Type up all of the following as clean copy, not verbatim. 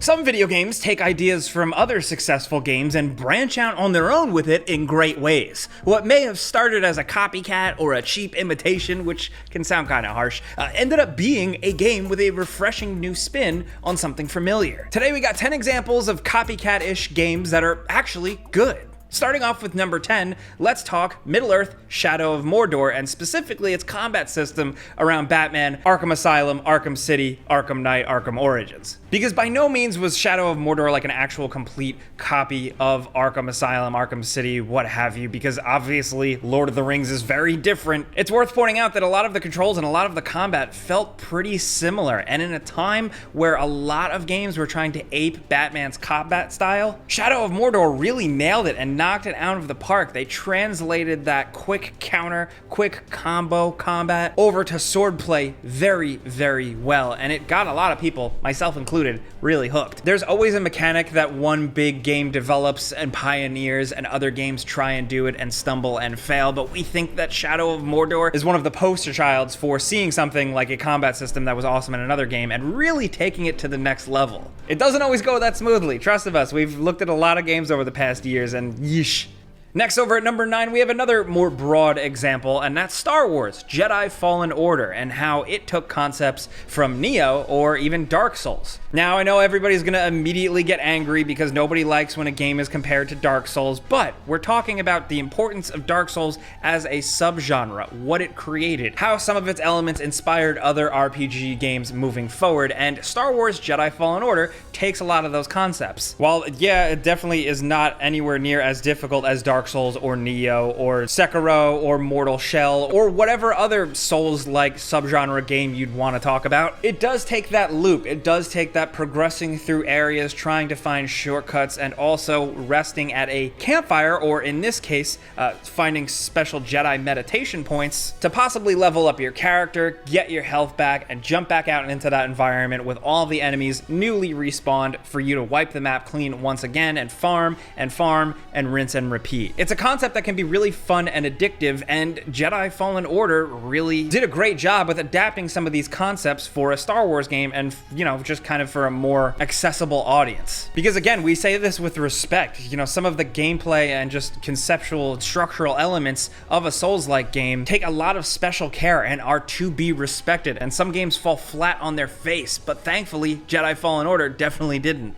Some video games take ideas from other successful games and branch out on their own with it in great ways. What may have started as a copycat or a cheap imitation, which can sound kind of harsh, ended up being a game with a refreshing new spin on something familiar. Today we got 10 examples of copycat-ish games that are actually good. Starting off with number 10, let's talk Middle-earth: Shadow of Mordor, and specifically its combat system around Batman, Arkham Asylum, Arkham City, Arkham Knight, Arkham Origins. Because by no means was Shadow of Mordor like an actual complete copy of Arkham Asylum, Arkham City, what have you, because obviously Lord of the Rings is very different. It's worth pointing out that a lot of the controls and a lot of the combat felt pretty similar, and in a time where a lot of games were trying to ape Batman's combat style, Shadow of Mordor really nailed it and knocked it out of the park. They translated that quick counter, quick combo combat over to swordplay very, very well, and it got a lot of people, myself included, really hooked. There's always a mechanic that one big game develops and pioneers and other games try and do it and stumble and fail, but we think that Shadow of Mordor is one of the poster childs for seeing something like a combat system that was awesome in another game and really taking it to the next level. It doesn't always go that smoothly, trust of us. We've looked at a lot of games over the past years and yeesh. Next, over at number 9, we have another more broad example, and that's Star Wars: Jedi Fallen Order, and how it took concepts from Neo or even Dark Souls. Now, I know everybody's gonna immediately get angry because nobody likes when a game is compared to Dark Souls, but we're talking about the importance of Dark Souls as a subgenre, what it created, how some of its elements inspired other RPG games moving forward, and Star Wars: Jedi Fallen Order takes a lot of those concepts. While, yeah, it definitely is not anywhere near as difficult as Dark Souls or Neo or Sekiro or Mortal Shell or whatever other Souls-like subgenre game you'd want to talk about, it does take that loop. It does take that progressing through areas, trying to find shortcuts, and also resting at a campfire, or in this case, finding special Jedi meditation points to possibly level up your character, get your health back, and jump back out into that environment with all the enemies newly respawned for you to wipe the map clean once again and farm and rinse and repeat. It's a concept that can be really fun and addictive, and Jedi Fallen Order really did a great job with adapting some of these concepts for a Star Wars game and, you know, just kind of for a more accessible audience. Because again, we say this with respect, you know, some of the gameplay and just conceptual structural elements of a Souls-like game take a lot of special care and are to be respected, and some games fall flat on their face, but thankfully Jedi Fallen Order definitely didn't.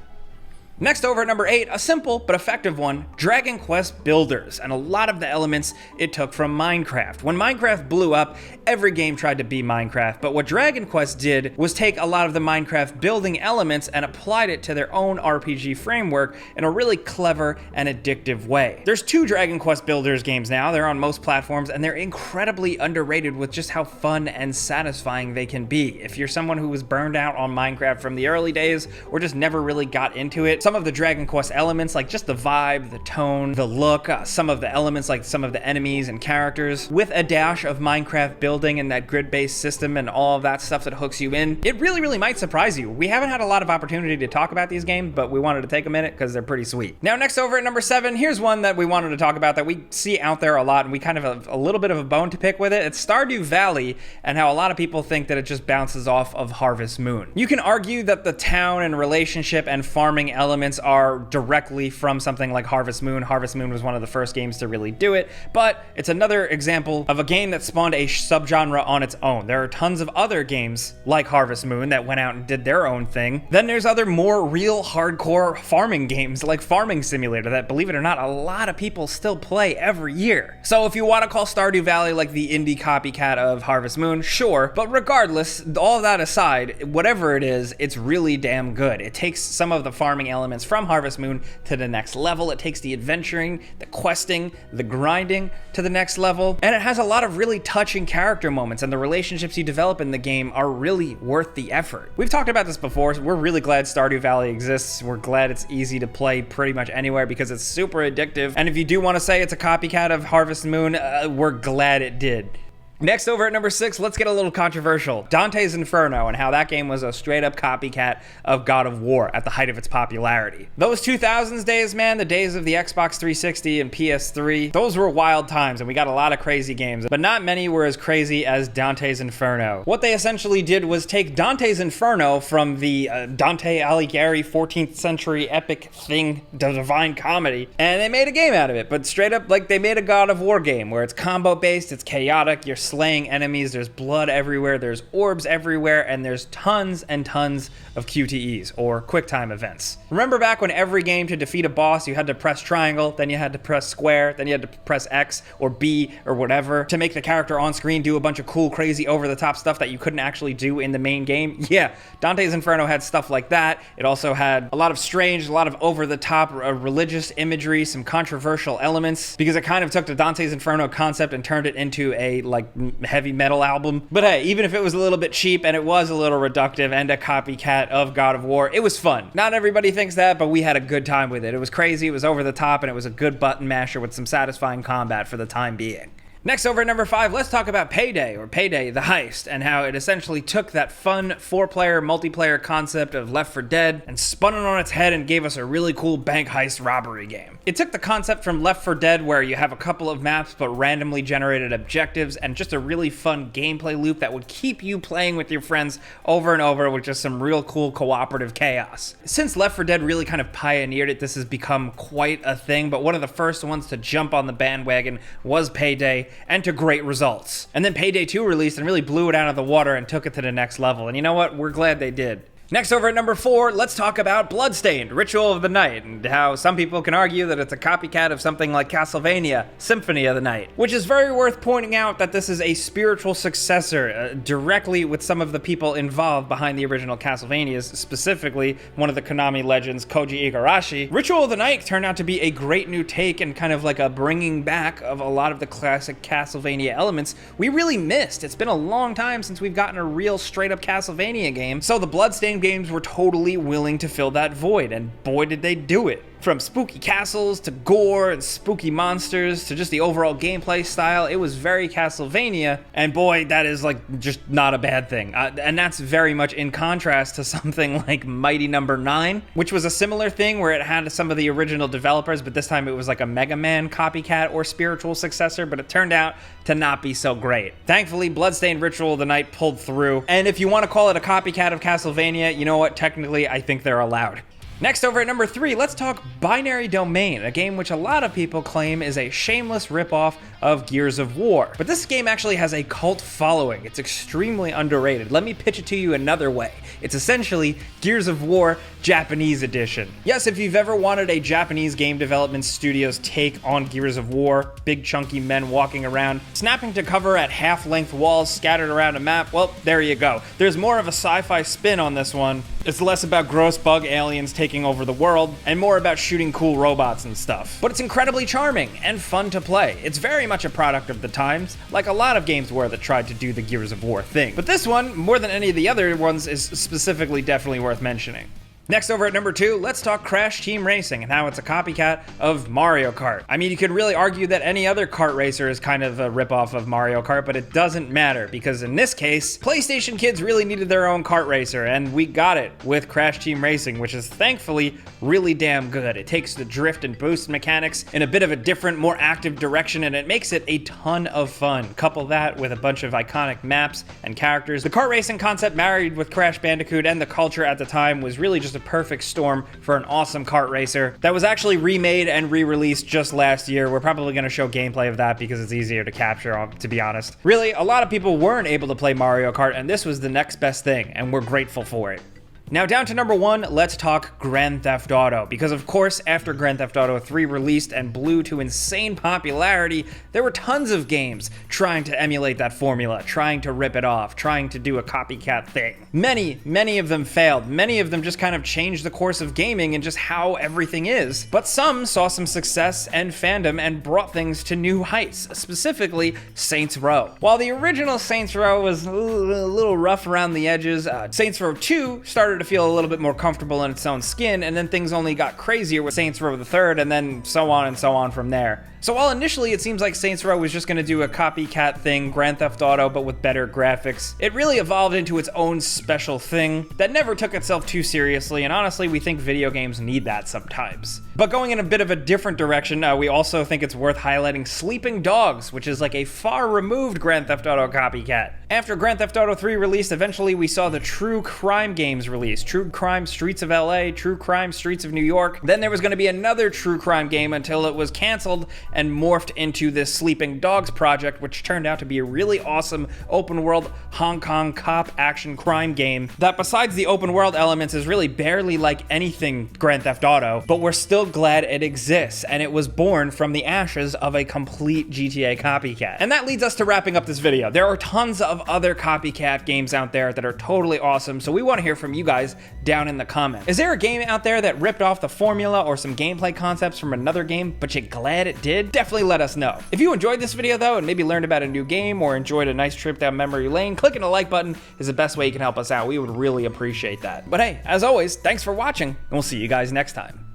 Next, over at number 8, a simple but effective one, Dragon Quest Builders, and a lot of the elements it took from Minecraft. When Minecraft blew up, every game tried to be Minecraft, but what Dragon Quest did was take a lot of the Minecraft building elements and applied it to their own RPG framework in a really clever and addictive way. There's 2 Dragon Quest Builders games now, they're on most platforms, and they're incredibly underrated with just how fun and satisfying they can be. If you're someone who was burned out on Minecraft from the early days or just never really got into it, some of the Dragon Quest elements, like just the vibe, the tone, the look, some of the elements like some of the enemies and characters, with a dash of Minecraft building and that grid-based system and all of that stuff that hooks you in, it really might surprise you. We haven't had a lot of opportunity to talk about these games, but we wanted to take a minute because they're pretty sweet. Now, next, over at number 7, here's one that we wanted to talk about that we see out there a lot, and we kind of have a little bit of a bone to pick with it. It's Stardew Valley, and how a lot of people think that it just bounces off of Harvest Moon. You can argue that the town and relationship and farming elements are directly from something like Harvest Moon. Harvest Moon was one of the first games to really do it, but it's another example of a game that spawned a subgenre on its own. There are tons of other games like Harvest Moon that went out and did their own thing. Then there's other more real hardcore farming games like Farming Simulator that, believe it or not, a lot of people still play every year. So if you want to call Stardew Valley like the indie copycat of Harvest Moon, sure, but regardless, all that aside, whatever it is, it's really damn good. It takes some of the farming elements from Harvest Moon to the next level. It takes the adventuring, the questing, the grinding to the next level, and it has a lot of really touching character moments, and the relationships you develop in the game are really worth the effort. We've talked about this before, so we're really glad Stardew Valley exists. We're glad it's easy to play pretty much anywhere because it's super addictive, and if you do want to say it's a copycat of Harvest Moon, we're glad it did. Next, over at number 6, let's get a little controversial. Dantes Inferno, and how that game was a straight-up copycat of God of War at the height of its popularity. Those 2000s days, man, the days of the Xbox 360 and PS3, those were wild times, and we got a lot of crazy games, but not many were as crazy as Dantes Inferno. What they essentially did was take Dantes Inferno from the Dante Alighieri 14th century epic thing, the Divine Comedy, and they made a game out of it, but straight up, like, they made a God of War game, where it's combo-based, it's chaotic, you're slaying enemies, there's blood everywhere, there's orbs everywhere, and there's tons and tons of QTEs, or quick time events. Remember back when every game to defeat a boss, you had to press triangle, then you had to press square, then you had to press X or B or whatever to make the character on screen do a bunch of cool, crazy, over-the-top stuff that you couldn't actually do in the main game? Yeah, Dantes Inferno had stuff like that. It also had a lot of strange, a lot of over-the-top religious imagery, some controversial elements, because it kind of took the Dantes Inferno concept and turned it into a, like, heavy metal album. But hey, even if it was a little bit cheap and it was a little reductive and a copycat of God of War, it was fun. Not everybody thinks that, but we had a good time with it. It was crazy, it was over the top, and it was a good button masher with some satisfying combat for the time being. Next, over at number 5, let's talk about Payday, or Payday the Heist, and how it essentially took that fun 4-player multiplayer concept of Left 4 Dead and spun it on its head and gave us a really cool bank heist robbery game. It took the concept from Left 4 Dead, where you have a couple of maps but randomly generated objectives, and just a really fun gameplay loop that would keep you playing with your friends over and over with just some real cool cooperative chaos. Since Left 4 Dead really kind of pioneered it, this has become quite a thing, but one of the first ones to jump on the bandwagon was Payday, and to great results. And then Payday 2 released and really blew it out of the water and took it to the next level. And you know what? We're glad they did. Next, over at number 4, let's talk about Bloodstained, Ritual of the Night, and how some people can argue that it's a copycat of something like Castlevania, Symphony of the Night, which is very worth pointing out that this is a spiritual successor, directly with some of the people involved behind the original Castlevanias, specifically one of the Konami legends, Koji Igarashi. Ritual of the Night turned out to be a great new take and kind of like a bringing back of a lot of the classic Castlevania elements we really missed. It's been a long time since we've gotten a real straight-up Castlevania game, so the Bloodstained games were totally willing to fill that void, and boy did they do it. From spooky castles to gore and spooky monsters to just the overall gameplay style, it was very Castlevania, and boy, that is like just not a bad thing. And that's very much in contrast to something like Mighty Number 9, which was a similar thing where it had some of the original developers, but this time it was like a Mega Man copycat or spiritual successor, but it turned out to not be so great. Thankfully, Bloodstained Ritual of the Night pulled through, and if you want to call it a copycat of Castlevania, you know what, technically I think they're allowed. Next, over at number 3, let's talk Binary Domain, a game which a lot of people claim is a shameless ripoff of Gears of War. But this game actually has a cult following. It's extremely underrated. Let me pitch it to you another way. It's essentially Gears of War Japanese edition. Yes, if you've ever wanted a Japanese game development studio's take on Gears of War, big chunky men walking around, snapping to cover at half-length walls scattered around a map, well, there you go. There's more of a sci-fi spin on this one. It's less about gross bug aliens taking over the world, and more about shooting cool robots and stuff. But it's incredibly charming and fun to play. It's very much a product of the times, like a lot of games were that tried to do the Gears of War thing. But this one, more than any of the other ones, is specifically definitely worth mentioning. Next, over at number 2, let's talk Crash Team Racing and how it's a copycat of Mario Kart. I mean, you could really argue that any other kart racer is kind of a ripoff of Mario Kart, but it doesn't matter, because in this case, PlayStation kids really needed their own kart racer, and we got it with Crash Team Racing, which is thankfully really damn good. It takes the drift and boost mechanics in a bit of a different, more active direction, and it makes it a ton of fun. Couple that with a bunch of iconic maps and characters. The kart racing concept married with Crash Bandicoot and the culture at the time was really just a perfect storm for an awesome kart racer that was actually remade and re-released just last year. We're probably going to show gameplay of that because it's easier to capture, to be honest. Really, a lot of people weren't able to play Mario Kart, and this was the next best thing, and we're grateful for it. Now down to number 1, let's talk Grand Theft Auto, because of course after Grand Theft Auto 3 released and blew to insane popularity, there were tons of games trying to emulate that formula, trying to rip it off, trying to do a copycat thing. Many of them failed. Many of them just kind of changed the course of gaming and just how everything is. But some saw some success and fandom and brought things to new heights, specifically Saints Row. While the original Saints Row was a little rough around the edges, Saints Row 2 started to feel a little bit more comfortable in its own skin, and then things only got crazier with Saints Row the Third, and then so on from there. So while initially it seems like Saints Row was just going to do a copycat thing, Grand Theft Auto, but with better graphics, it really evolved into its own special thing that never took itself too seriously, and honestly, we think video games need that sometimes. But going in a bit of a different direction, we also think it's worth highlighting Sleeping Dogs, which is like a far-removed Grand Theft Auto copycat. After Grand Theft Auto 3 released, eventually we saw the True Crime games released. True Crime Streets of LA, True Crime Streets of New York. Then there was going to be another True Crime game until it was canceled and morphed into this Sleeping Dogs project, which turned out to be a really awesome open-world Hong Kong cop action crime game that, besides the open-world elements, is really barely like anything Grand Theft Auto, but we're still glad it exists, and it was born from the ashes of a complete GTA copycat. And that leads us to wrapping up this video. There are tons of other copycat games out there that are totally awesome, so we want to hear from you guys down in the comments. Is there a game out there that ripped off the formula or some gameplay concepts from another game, but you're glad it did? Definitely let us know. If you enjoyed this video though, and maybe learned about a new game or enjoyed a nice trip down memory lane, clicking the like button is the best way you can help us out. We would really appreciate that. But hey, as always, thanks for watching, and we'll see you guys next time.